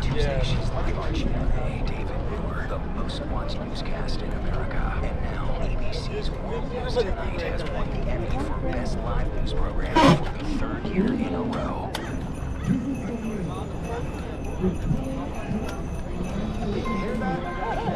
Tuesday, she's live Archie and David Moore, the most watched newscast in America. And now ABC's World News Tonight has won the Emmy for Best Live News Program for the third year in a row. Hear that?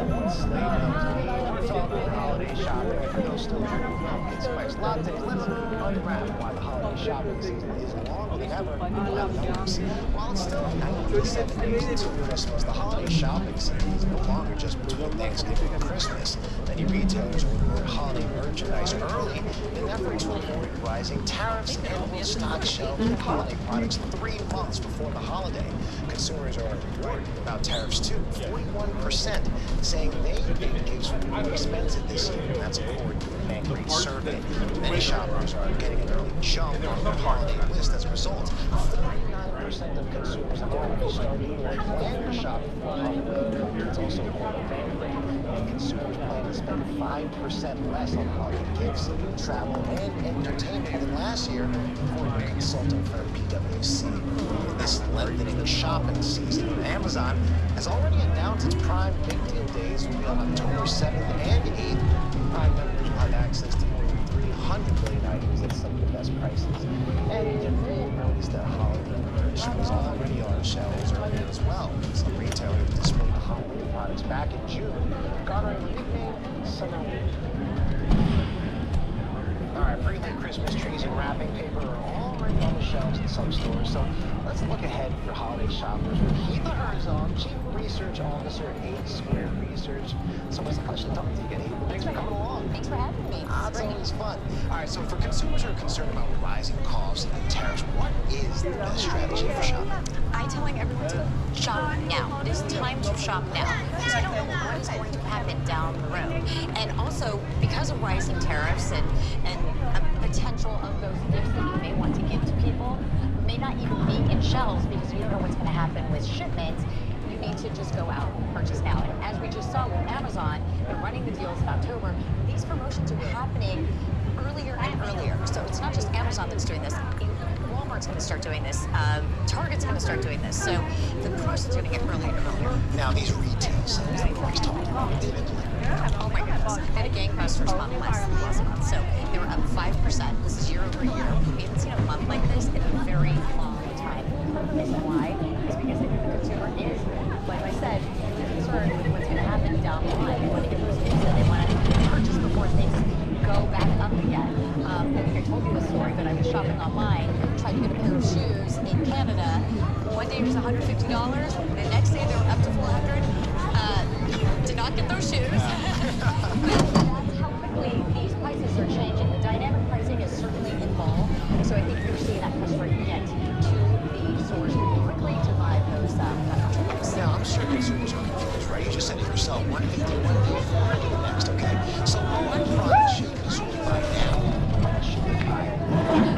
Once sleigh bells, we're talking holiday shopping. For those still drinking pumpkin spice lattes, let's unwrap why the holiday shopping season is longer than ever. While it's still 97 days to Christmas, the holiday shopping season is no longer just between Thanksgiving and Christmas. Many retailers order their holiday merchandise early in an effort to avoid rising tariffs and will stock shelves with holiday products 3 months before the holiday. Consumers are worried about tariffs too. 41% saying they think gifts will be more expensive this year, and that's according to a Bankrate survey. Many shoppers are getting an early jump on their holiday list as a result. 39% of consumers have already started or plan to shop for holiday. It's also according to Bankrate, and consumers plan to spend 5% less on holiday gifts, travel, and entertainment than last year, according to consulting firm PwC. This lengthening shopping season, Amazon has already announced its Prime Big Deal Days will be on October 7th and 8th. Prime members will have access to more than 300 million items at some of the best prices. And you may notice that holiday merch was already on shelves earlier as well. Some retailers displayed the holiday products back in June, garnering the nickname Summer Week. All right, pre-lit Christmas trees and wrapping paper are already on the shelves in some stores, so let's look ahead for holiday shoppers with Heather Herzog, Chief Research Officer at 8 Square Research. So what's the question to talk to you again, Heather? Thanks for coming along. Thanks for having me. It's always fun. All right, so for consumers who are concerned about rising costs and tariffs, what is the best strategy for shopping? I'm telling everyone to shop now. It is time to shop now because you don't know what is going to happen down the road. And also, because of rising tariffs and a potential of those gifts that you may want to give to people may not even be in shelves because you don't know what's going to happen with shipments, you need to just go out and purchase now. And as we just saw with Amazon, they're running the deals in October. These promotions are happening earlier and earlier. So it's not just Amazon that's doing this. Walmart's going to start doing this. Target's going to start doing this. So the promotions are going to get earlier and earlier. Now, these retail sales that we always talked about, Oh my goodness. They had a gangbusters month last month. So they were up 5%. This is year over year. We haven't seen a month like this in a very long time. The reason why is because I think the consumer is, like I said, concerned with what's going to happen down the line. They want to get those gifts and they want to purchase before things go back up again. I think I told you the story, but I was shopping online, tried to get a pair of shoes in Canada. One day it was $150. The next day they were up to $400. Did not get those shoes. That's how quickly these prices are changing. The dynamic pricing is certainly involved. So I think you're seeing that customer get to the stores quickly to buy those products. Now, I'm sure consumers are confused, right? You just said it yourself, 150, 150, 400 next, okay? So what products should consumers buy now? What should they buy?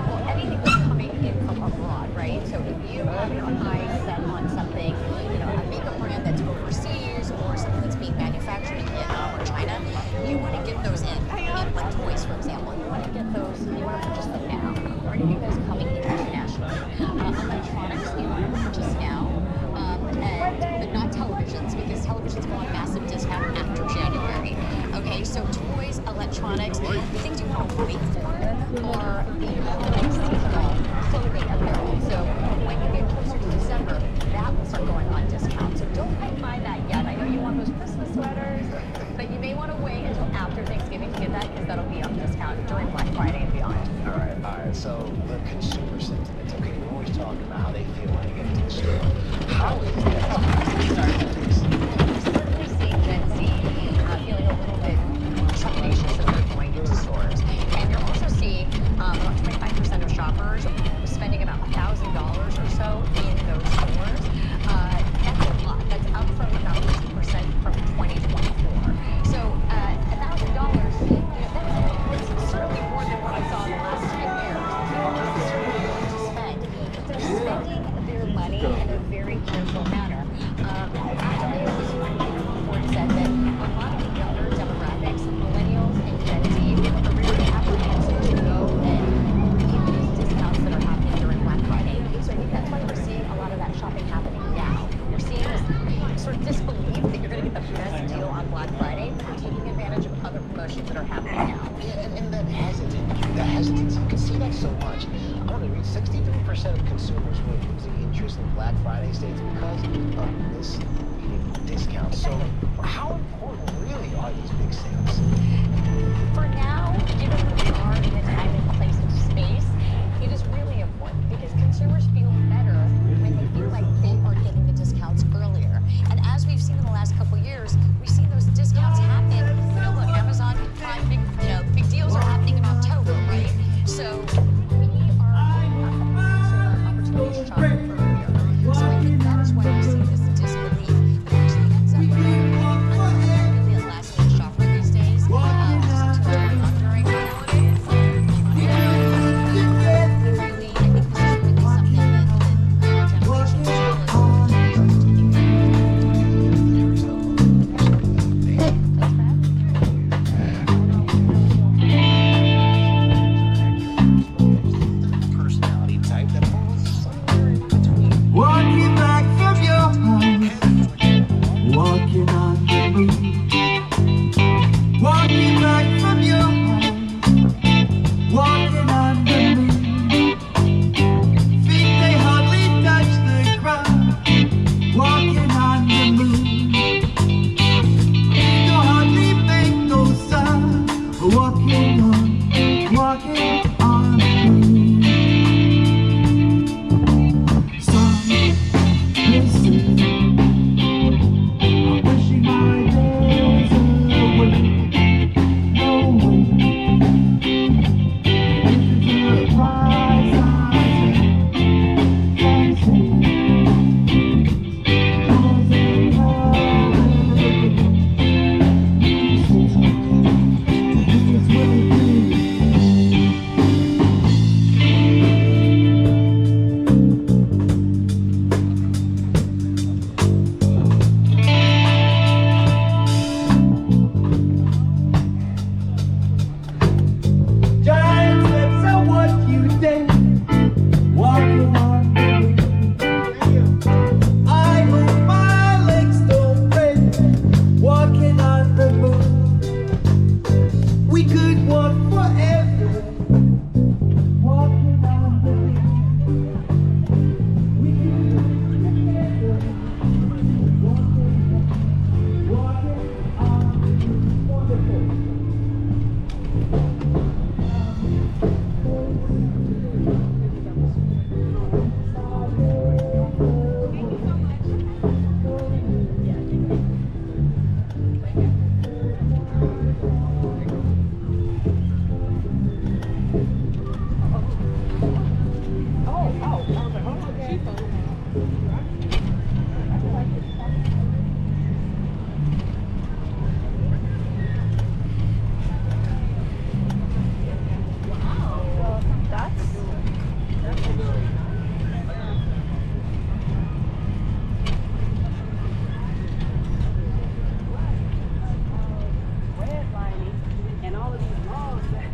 Well, anything that's coming in from abroad, right? So if you have your eyes set on something, you know, a makeup brand that's overseas or something that's being manufactured in Vietnam or China, you want to get those in like toys, for example. You want to get those, you want to purchase them now. Or anything that's coming in internationally. Electronics, you want to purchase now. But not televisions, because televisions go on massive discount after January. Okay, so toys, electronics, the things you want to wait for are the holiday seasonal clothing apparel. So when you get closer to December, that will start going on discount. So don't quite buy that yet. I know you want those Christmas sweaters, but you may want to wait until after Thanksgiving to get especially Black Friday states, because of this leading discount. So how important really are these big sales? For now, given where we are in the time and place and space, it is really important because consumers feel better when they feel like they are getting the discounts earlier. And as we've seen in the last couple years, we've seen those discounts happen. You know, look, Amazon Prime, big deals are happening in October, right? So we are giving consumer opportunity to shop earlier. So I think that is why we see this disbelief that actually ends up really a last-minute shopper these days. Just until turn on during the holidays. Really, I think this is really something that generations as well as are taking Personality type that falls somewhere in between. Walking back from your house, walking on the moon. Walking back from your house, walking on the moon. Feet they hardly touch the ground, walking on the moon. You hardly make no sound, walking on the moon. Some may say, I'm wishing my days away. No way. This is a price I pay. Some say, was it holiday? This is what it is. Giant steps are what you did, walking on the moon. I hope my legs don't break, walking on the moon. We could walk forever, walking on the moon. We could walk together, walking on the moon. Wonderful. And all of these laws that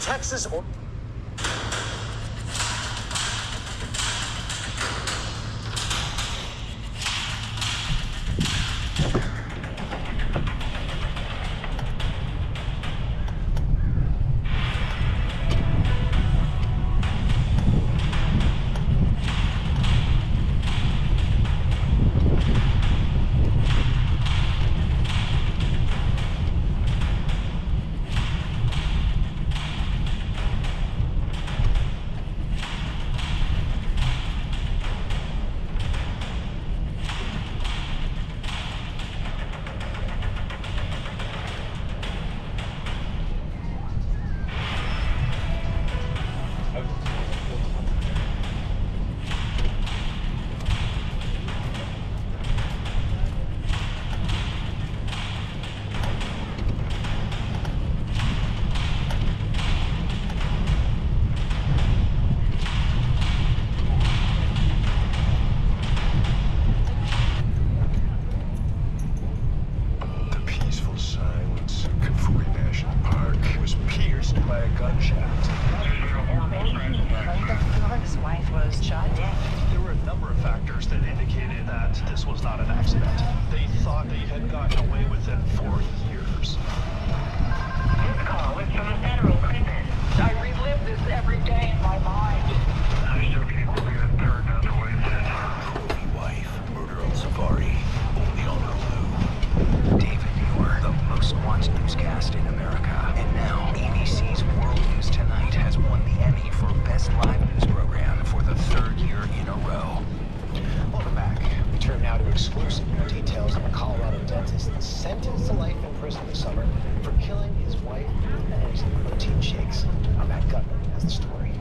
Texas or reporters that indicated that this was not an accident. They thought they had gotten away with it for years. This call is from a federal prison. I relive this every day in my mind. I still can't believe it turned out the way it did. Trophy wife, murder on safari, only on Hulu. David Muir, the most watched newscast in America. And now, ABC's World News Tonight has won the Emmy for Best Live News Program for the third year in a row. Welcome back. We turn now to exclusive details of a Colorado dentist sentenced to life in prison this summer for killing his wife with poison protein shakes. Matt Gutman has the story.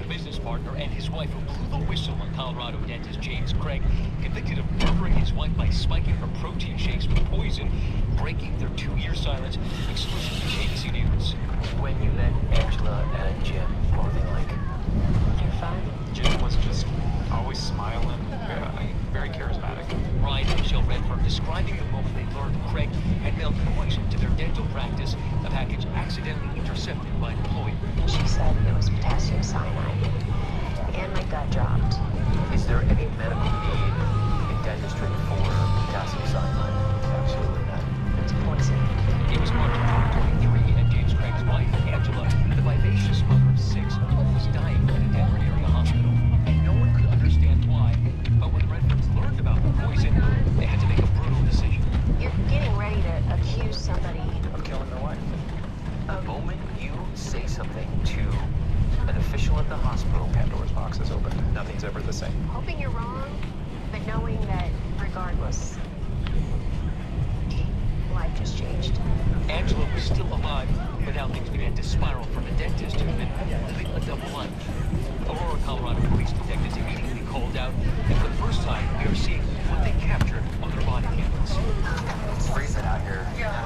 The business partner and his wife who blew the whistle on Colorado dentist James Craig, convicted of murdering his wife by spiking her protein shakes with poison, breaking their 2-year silence, exclusive to ABC News. When you met Angela and Jim, what were they like? They're fun. Jim was just always smiling, very charismatic. Ryan and Michelle Redford describing the moment they learned Craig had mailed poison to their dental practice, a package accidentally intercepted by an employee. She said it was potassium cyanide. And my gut dropped. Is there any medical need in dentistry for potassium cyanide? Absolutely not. It's poison. It was March of 2023, and James Craig's wife, Angela, the vivacious mother of 6, was dying at a Denver area hospital. And no one could understand why. But when the Redfords learned about the poison, they had to make a brutal decision. You're getting ready to accuse somebody. Of killing their wife. The moment you say something to an official at the hospital, Pandora's box is open. Nothing's ever the same. Hoping you're wrong, but knowing that regardless, life just changed. Angela was still alive, but now things began to spiral for the dentist who'd been living a double life. Aurora, Colorado police detectives immediately called out, and for the first time, we are seeing what they captured on their body cameras. it's freezing out here. Yeah.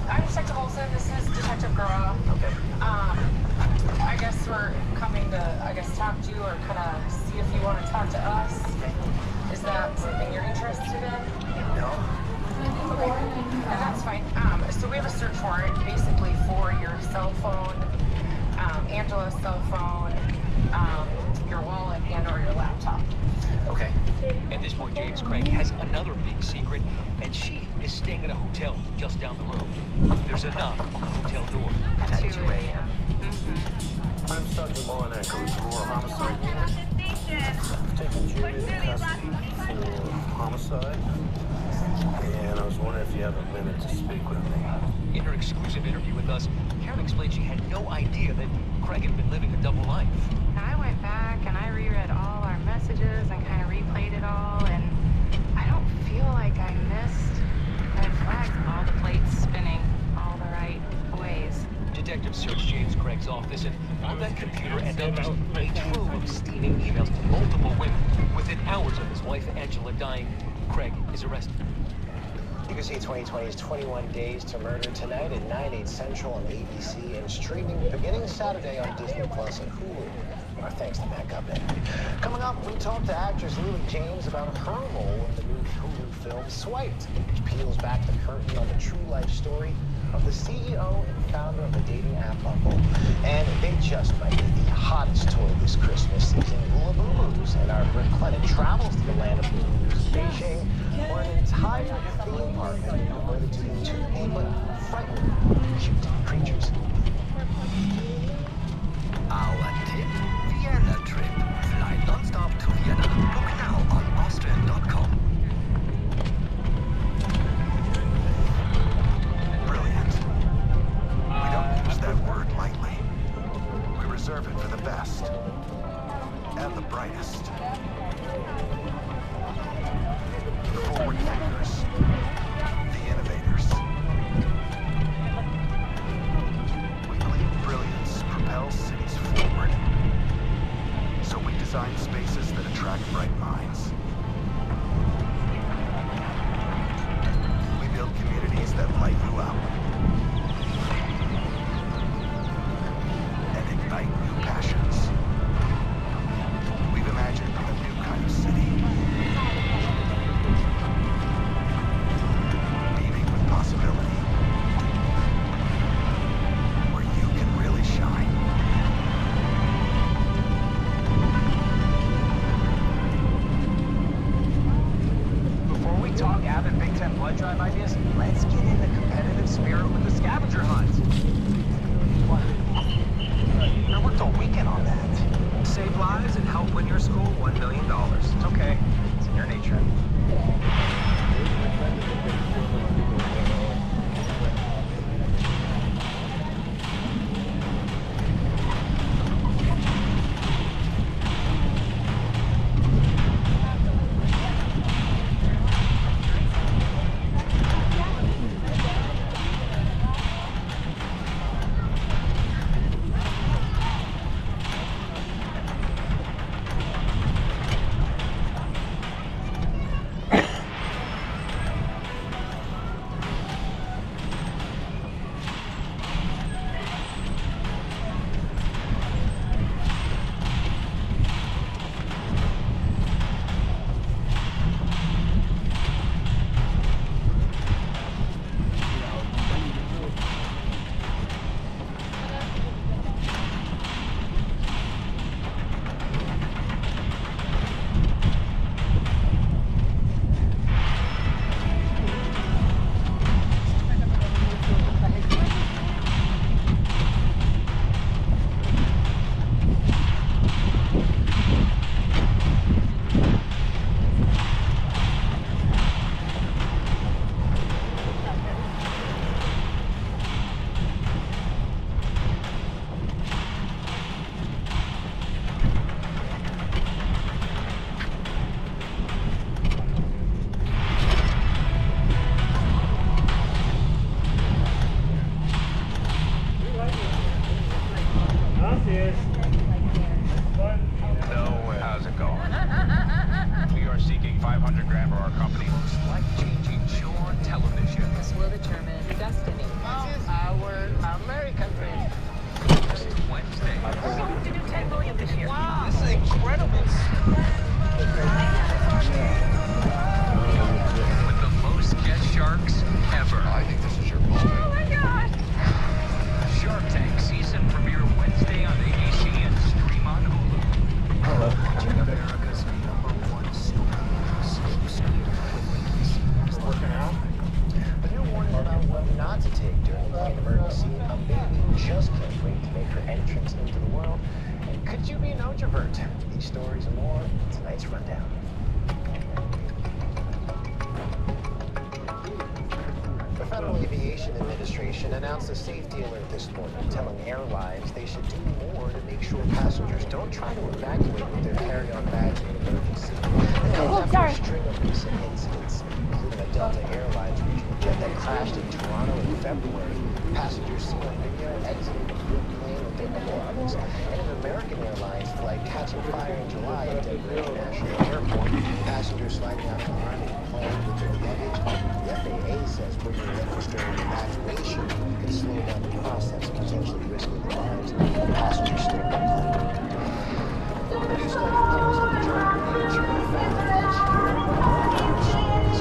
I'm Detective Olson. This is Detective Gura. Okay. I guess we're coming to, talk to you or kind of see if you want to talk to us. Is that something you're interested in? No. Okay. And that's fine. So we have a search warrant basically for your cell phone, Angela's cell phone, your wallet, and or your laptop. Okay. At this point, James Craig has another big secret, and she is staying at a hotel just down the road. There's a knock on the hotel door. At 2 2 a.m. I'm Sergeant Monaco, Aurora Homicide Unit. Taking Jim into custody for homicide. And I was wondering if you have a minute to speak with me. In her exclusive interview with us, Karen explained she had no idea that Craig had been living a double life. I went back and I reread all our messages and kind of replayed it all, and I don't feel like I missed red flags, all the plates spinning all the right ways. Detectives searched James Craig's office, and on that computer and others, a trove of steaming emails to multiple women. Within hours of his wife Angela dying, Craig is arrested. You can see 2020's 21 Days to Murder tonight at 9/8 Central on ABC and streaming beginning Saturday on Disney Plus and Hulu. Our thanks to Matt Gutman. Coming up, we talk to actress Lily James about her role in the new Hulu film Swiped, which peels back the curtain on the true life story of the CEO and founder of the dating app Bumble. And they just might be the hottest toy this Christmas season, Labubu's. And our Britt Clennon travels to the land of Labubu's, Beijing, where an entire theme park has been converted to 2D but frightening cute creatures. Our tip, Vienna trip. Fly non-stop to Vienna. Book now on Austrian.com. Brilliant. We don't use that word lightly. We reserve it for the best and the brightest. The forward thinkers, the innovators. We believe brilliance propels cities forward. So we design spaces that attract bright minds. We build communities that light you up and ignite new passions. We've imagined a new kind of city, beaming with possibility, where you can really shine. $500 grand for our company. Life-changing show on television. This will determine destiny. Our American dream. This is Wednesday. We're going to do 10 million this year. Wow, this is incredible. With the most guest sharks ever. I think this is your moment. Oh my God. Shark Tank season premiere Wednesday on ABC and stream on Hulu. America's #1 story. Working out. A new warning about what not to take during a plane emergency. A baby just can't wait to make her entrance into the world. And could you be an introvert? These stories and more in tonight's rundown. The Federal Aviation Administration announced a safety alert this morning, telling airlines they should do more to make sure passengers don't try to evacuate with their carry-on bags in an emergency. They after a string of recent incidents, including a Delta Airlines regional jet that crashed in Toronto in February. Passengers seen on video exiting the plane with their belongings, and an American Airlines flight catching fire in July at Denver International Airport. Passengers flying out from the plane with their luggage. The FAA says bringing liquids during evacuation can slow down the process, potentially risking their lives. Passengers still on plane. A new study published in the journal Nature found that each year, is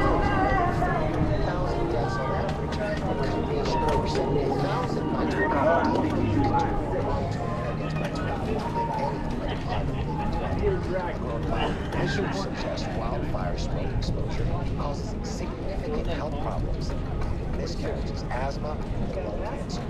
causing more than 40,000 deaths on average. It could reach over 70,000 by 2050. It could turn everyone to Americans by 2040 than any other climate measures suggest wildfire smoke exposure causes significant health problems, including miscarriages, asthma, and lung cancer.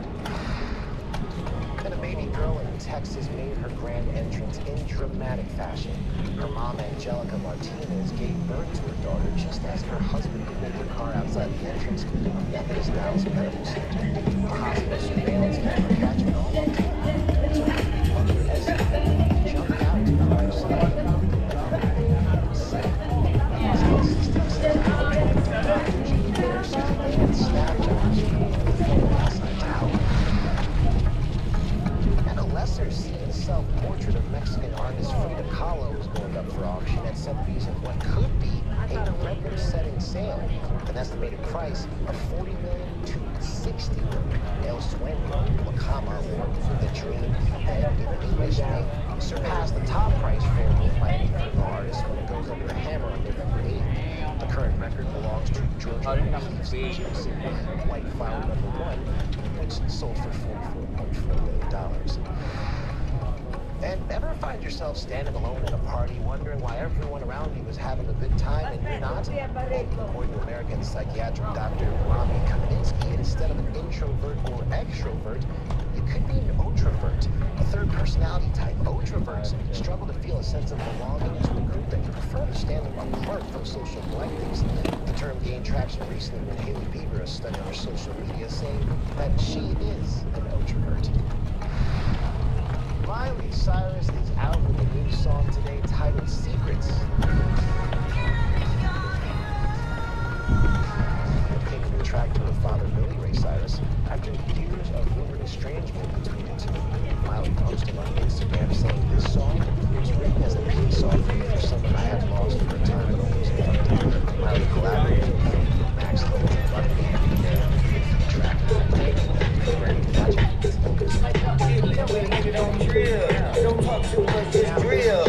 And a baby girl in Texas made her grand entrance in dramatic fashion. Her mom, Angelica Martinez, gave birth to her daughter just as her husband could make the car outside the entrance of Methodist Dallas Medical Center. A hospital surveillance camera catching all of the mother SUV jumped out to the right side. And a lesser-seen self-portrait of Mexican artist Frida Kahlo is going up for auction at Sotheby's at what could be a record-setting sale, with an estimated price of $40 million to $60 million. El Sueño, Wakama, or The Dream, that in English may surpass the top price foretold by any female artist when it goes under the hammer on November 8th. The current record belongs to Georgia O'Keeffe's Gypsy White Flower #1, which sold for $44.4 million. And ever find yourself standing alone at a party, wondering why everyone around you is having a good time and you're not? Well, according to American psychiatric Dr. Rami Kaminsky, instead of an introvert or extrovert, you could be an outrovert, a third personality type. Outroverts struggle to feel a sense of belonging to a group that prefer to stand apart from social collectives. The term gained traction recently when Hailey Bieber studied her social media, saying that she is an outrovert. Miley Cyrus is out with a new song today titled Secrets. Taking the track to her father, Billy Ray Cyrus, after years of rumored estrangement between the two. Miley posted on Instagram saying this song was written as a peace offering for someone I had lost for a time and always loved. Miley collaborated with Max Lynn and Bucky and the track. Don't talk too much, just drill.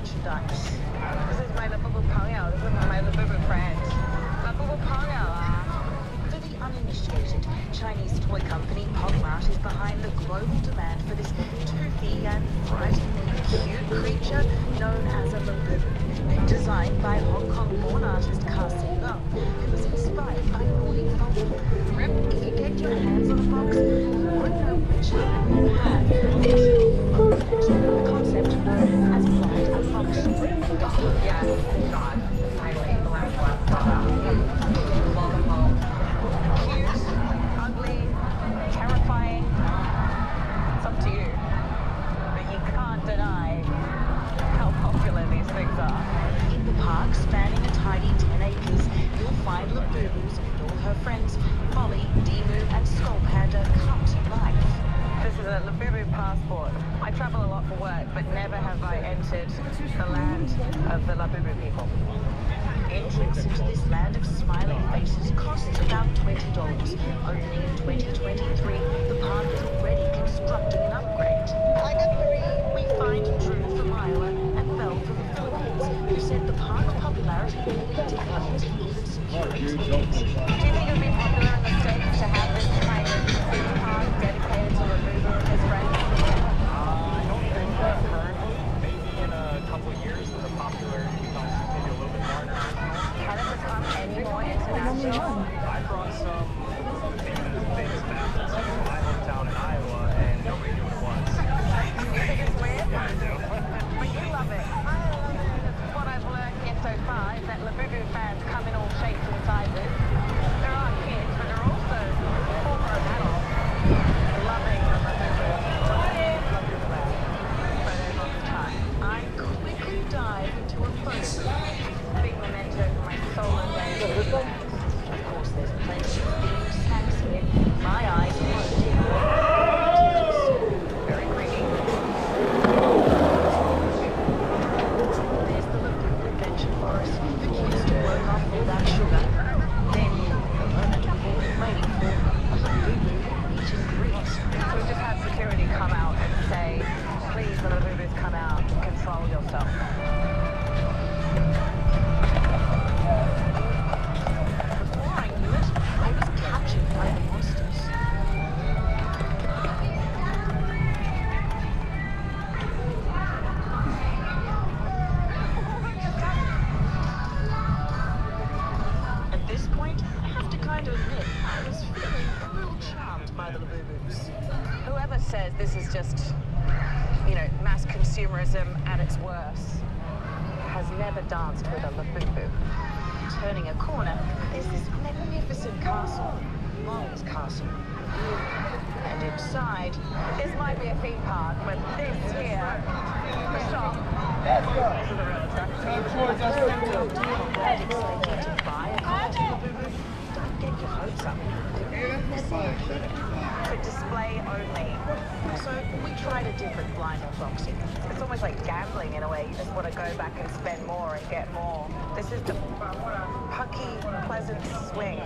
merchandise. This is my Labubu Pangyo. This is my Labubu friend. Labubu Pangyo. For the uninitiated, Chinese toy company Cultivates is behind the global demand for this toothy and frighteningly cute creature known as a labubu. Designed by Hong Kong-born artist Cassie Low, who was inspired by naughty folklore. If you get your hands on a box, you won't know which labubu you have until the concept known as blind unboxing. Yes, God. Finally, the last one. Welcome home. Cute, ugly, terrifying. It's up to you. But you can't deny how popular these things are. In the park, spanning a tidy 10 acres, you'll find Labubus and all her friends, Molly, Demu, and Skull Panda come to life. This is a Labubu passport. I travel a lot for work, but never have I entered the land of the Labubu people. Entrance into this land of smiling faces costs about $20. Only in 2023, the park is already constructing an upgrade. We find Drew from Iowa and Belle from the Philippines, who said the park's popularity made it difficult to even secure its tickets. Do you think it would be popular in the States to have this kind of park dedicated to Labubu and his friends? I don't think that currently. Maybe in a couple of years, the popularity becomes maybe a little bit more international. Can it become any more international? I brought some famous baskets from my hometown in Iowa, and nobody knew what it was. You think it's weird? Yeah, I do. But you love it. What I've learned here so far is that Labubu fans come in all shapes and sizes. There are kids, but there are also full-grown adults loving the Labubu. Labubu land. Photos all the time. I quickly dive into a photo. Big memento for my solo day. Of course, there's plenty of themed snacks here. My eyes are on Very creepy. There's the Labubu Adventure Forest for kids to work off all that sugar. Then, the moment we've all been waiting for, a Labubu meet and greet. We've just had security come out and say, please, the Labubus, come out and control yourself. Before I knew it, I was captured by the monsters. At this point, I have to kind of admit, I was feeling a little charmed by the Labubus. Whoever says this is just, mass consumerism at its worst has never danced with a Labubu. Turning a corner, there's this magnificent castle, Molly's castle. And inside, This might be a theme park, but this here, the shop, this is a real attraction. Magic City to buy a cottage Labubu, don't get your hopes up. For display only. So we tried a different blind unboxing. It's almost like gambling in a way. You just want to go back and spend more and get more. This is the Pucky Pleasant Swing.